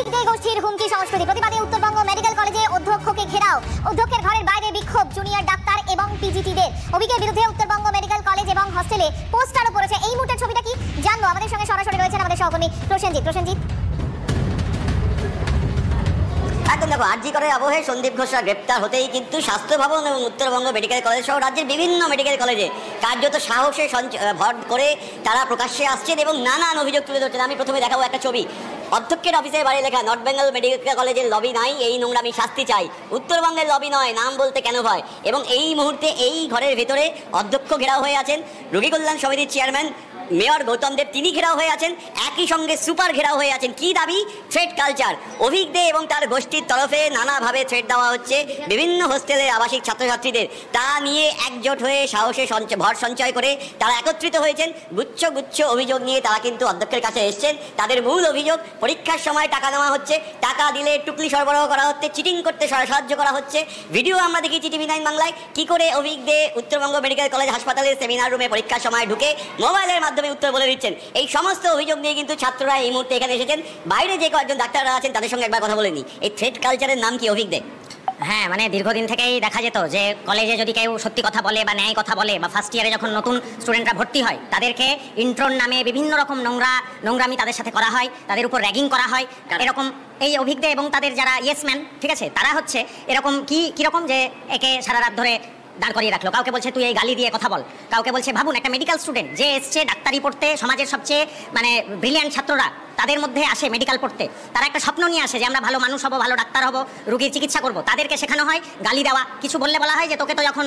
অভিজ্ঞদের গোষ্ঠীর হুমকি সংস্কৃতি প্রতিবাদে উত্তরবঙ্গ মেডিকেল কলেজে অধ্যক্ষকে ঘেরাও। অধ্যক্ষের ঘরের বাইরে বিক্ষোভ জুনিয়র ডাক্তার এবং পিজিটিদের। অভিজ্ঞের বিরুদ্ধে উত্তরবঙ্গ মেডিকেল কলেজ এবং হস্টেলে পোস্টারও পড়েছে। এই মুহূর্তের ছবিটা কি জানবো, আমাদের সঙ্গে সরাসরি রয়েছেন আমাদের সহকর্মী প্রসেনজিৎ। একদম দেখো, আরজি করে আবহে সন্দীপ ঘোষরা গ্রেপ্তার হতেই কিন্তু স্বাস্থ্য ভবন এবং উত্তরবঙ্গ মেডিকেল কলেজ সহ রাজ্যের বিভিন্ন মেডিকেল কলেজে কার্যত সাহসে ভর করে তারা প্রকাশ্যে আসছেন এবং নানান অভিযোগ তুলে ধরছেন। আমি প্রথমে দেখাবো একটা ছবি। অধ্যক্ষের অফিসের বাইরে লেখা, নর্থ বেঙ্গল মেডিকেল কলেজের লবি নাই, এই নোংরামি শাস্তি চাই। উত্তরবঙ্গের লবি নয়, নাম বলতে কেন ভয়? এবং এই মুহূর্তে এই ঘরের ভেতরে অধ্যক্ষ ঘেরাও হয়ে আছেন, রোগী কল্যাণ সমিতির চেয়ারম্যান মেয়র গৌতম দেব তিনি ঘেরাও হয়ে আছেন, একই সঙ্গে সুপার ঘেরাও হয়ে আছেন। কি দাবি? Thread culture. অভিক দে এবং তার গোষ্ঠীর তরফে নানাভাবে থ্রেড দেওয়া হচ্ছে বিভিন্ন হোস্টেলের আবাসিক ছাত্রছাত্রীদের। তা নিয়ে একজোট হয়ে সাহসে ভর সঞ্চয় করে তারা একত্রিত হয়েছেন। গুচ্ছ গুচ্ছ অভিযোগ নিয়ে তারা কিন্তু অধ্যক্ষের কাছে এসছেন। তাদের মূল অভিযোগ, পরীক্ষার সময় টাকা নেওয়া হচ্ছে, টাকা দিলে টুকলি সরবরাহ করা হচ্ছে, চিটিং করতে সাহায্য করা হচ্ছে। ভিডিও আমরা দেখেছি টিভি9 বাংলায়, কি করে অভিক দে উত্তরবঙ্গ মেডিকেল কলেজ হাসপাতালের সেমিনার রুমে পরীক্ষার সময় ঢুকে মোবাইলের মাধ্যমে উত্তর বলে দিচ্ছেন। এই সমস্ত অভিযোগ নিয়ে কিন্তু ছাত্ররা এই মুহূর্তে এখানে এসেছেন। বাইরে যে কয়েকজন ডাক্তাররা আছেন তাদের সঙ্গে একবার কথা বলে নিই। এই থ্রেড কালচারের নাম কি অভিক দে? হ্যাঁ, মানে দীর্ঘদিন থেকেই দেখা যেত যে কলেজে যদি কেউ সত্যি কথা বলে বা ন্যায় কথা বলে বা ফার্স্ট ইয়ারে যখন নতুন স্টুডেন্টরা ভর্তি হয় তাদেরকে ইন্ট্রোর নামে বিভিন্ন রকম নোংরামি তাদের সাথে করা হয়, তাদের উপর র্যাগিং করা হয়। এরকম এই অভিজ্ঞ এবং তাদের যারা ইয়েসম্যান, ঠিক আছে, তারা হচ্ছে এরকম কিরকম যে একে সারা রাত ধরে দাঁড় করিয়ে রাখলো। কাউকে বলছে তুই এই গালি দিয়ে কথা বল, কাউকে বলছে ভাবুন একটা মেডিকেল স্টুডেন্ট যে এসছে ডাক্তারি পড়তে, সমাজের সবচেয়ে মানে ব্রিলিয়ান্ট ছাত্ররা তাদের মধ্যে আসে মেডিকেল পড়তে, তারা একটা স্বপ্ন নিয়ে আসে যে আমরা ভালো মানুষ হব, ভালো ডাক্তার হব, রোগীর চিকিৎসা করব। তাদেরকে শেখানো হয় গালি দেওয়া। কিছু বললে বলা হয় যে তোকে তো যখন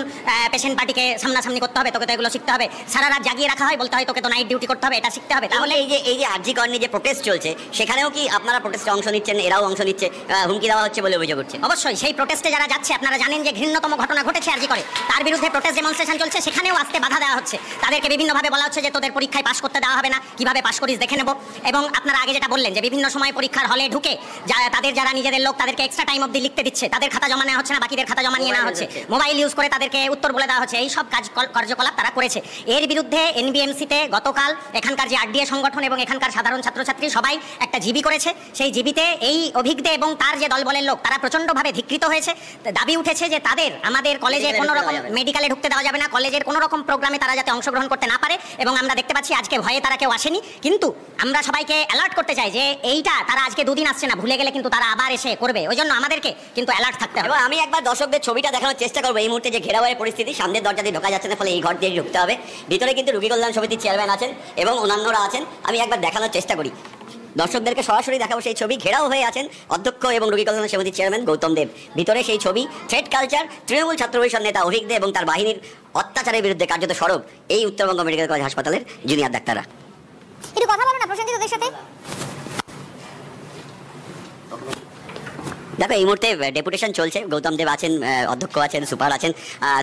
পেশেন্ট পার্টিকে সামনাসামনি করতে হবে তোকে তো এগুলো শিখতে হবে। সারা রাত জাগিয়ে রাখা হয়, বলতে হয় তোকে তো নাইট ডিউটি করতে হবে, এটা শিখতে হবে। তাহলে এই যে আরজি কর নিয়ে যে প্রোটেস্ট চলছে সেখানেও কি আপনারা প্রোটেস্টে অংশ নিচ্ছেন? এরাও অংশ নিচ্ছে, হুমকি দেওয়া হচ্ছে বলে অভিযোগ হচ্ছে। অবশ্যই সেই প্রোটেস্টে যারা যাচ্ছে, আপনারা জানেন যে ঘৃণ্যতম ঘটনা ঘটেছে আরজি করে, তার বিরুদ্ধে প্রোটেস্ট ডেমনস্ট্রেশন চলছে, সেখানেও আসতে বাধা দেওয়া হচ্ছে। তাদেরকে বিভিন্নভাবে বলা হচ্ছে যে তোদের পরীক্ষায় পাশ করতে দেওয়া হবে না, কিভাবে পাশ করিস দেখে নেব। এবং আপনারা আগে যেটা বললেন যে বিভিন্ন সময় পরীক্ষার হলে ঢুকে যারা নিজেদের লোক তাদেরকে এক্সট্রা টাইম অবধি লিখতে দিচ্ছে, তাদের খাতা জমা নেওয়া হচ্ছে না, বাকিদের খাতা জমা নিয়ে নেওয়া হচ্ছে, মোবাইল ইউজ করে তাদেরকে উত্তর বলে দেওয়া হচ্ছে। এই সব কার্যকলাপ তারা করেছে। এর বিরুদ্ধে এনবিএমসিতে গতকাল এখানকার যে আরডিএ সংগঠন এবং এখানকার সাধারণ ছাত্রছাত্রী সবাই একটা জিবি করেছে। সেই জিবিতে এই অভিজ্ঞ এবং তার যে দলবলের লোক তারা প্রচণ্ডভাবে ধিকৃত হয়েছে। দাবি উঠেছে যে আমাদের কলেজে কোনো রকম মেডিকেলে ঢুকতে দেওয়া যাবে না, কলেজের কোনো রকম প্রোগ্রামে তারা যাতে অংশগ্রহণ করতে না পারে। এবং আমরা দেখতে পাচ্ছি আজকে ভয়ে তারা কেউ আসেনি, কিন্তু আমরা সবাইকে অ্যালার্ট করতে চাই যে এইটা তারা আজকে দুদিন আসছে না, ভুলে গেলে কিন্তু তারা আবার এসে করবে। ওই জন্য আমাদেরকে কিন্তু অ্যালার্ট থাকতে হবে। আমি একবার দর্শকদের ছবিটা দেখানোর চেষ্টা করবো। এই মুহূর্তে যে ঘেরাওয়ের পরিস্থিতি, সামনের দরজা দিয়ে ঢোকা যাচ্ছে না, ফলে এই ঘর দিয়ে ঢুকতে হবে। ভিতরে কিন্তু রোগী কল্যাণ সমিতির চেয়ারম্যান আছেন এবং অন্যান্যরা আছেন। আমি একবার দেখানোর চেষ্টা করি, দর্শকদেরকে সরাসরি দেখাবো সেই ছবি। ঘেরাও হয়ে আছেন অধ্যক্ষ এবং রোগী কল্যাণ সমিতির চেয়ারম্যান গৌতম দেব। ভিতরে সেই ছবি। থ্রেড কালচার, তৃণমূল ছাত্র পরিষদ নেতা অভিক দে এবং তার বাহিনীর অত্যাচারের বিরুদ্ধে কার্যত সরব এই উত্তরবঙ্গ মেডিকেল কলেজ হাসপাতালের জুনিয়র ডাক্তাররা। একটু কথা বলো না প্রসেনজিৎ ওদের সাথে। দেখো, এই মুহূর্তে ডেপুটেশন চলছে, গৌতম দেব আছেন, অধ্যক্ষ আছেন, সুপার আছেন।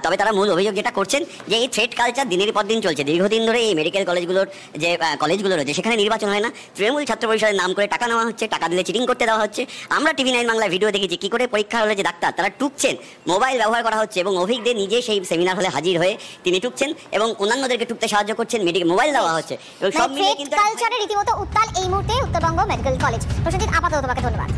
তবে তারা মূল অভিযোগ যেটা করছেন যে এই থ্রেড কালচার দিনের পর দিন চলছে। দীর্ঘদিন ধরে এই মেডিকেল কলেজগুলোর যে কলেজগুলো রয়েছে সেখানে নির্বাচন হয় না, তৃণমূল ছাত্র পরিষদের নাম করে টাকা নেওয়া হচ্ছে, টাকা দিলে চিটিং করতে দেওয়া হচ্ছে। আমরা টিভি9 বাংলায় ভিডিও দেখেছি কি করে পরীক্ষা হলে যে ডাক্তার তারা টুকছেন, মোবাইল ব্যবহার করা হচ্ছে এবং অভিক দে নিজে সেই সেমিনার হলে হাজির হয়ে তিনি টুকছেন এবং অন্যান্যদেরকে টুকতে সাহায্য করছেন, মোবাইল দেওয়া হচ্ছে। এবং সব মিলিয়ে কিন্তু কালচারের রীতিমতো উত্তাল এই মুহূর্তে উত্তরবঙ্গ মেডিকেল কলেজ। প্রসেনজিৎ, আপাতত তোমাকে ধন্যবাদ।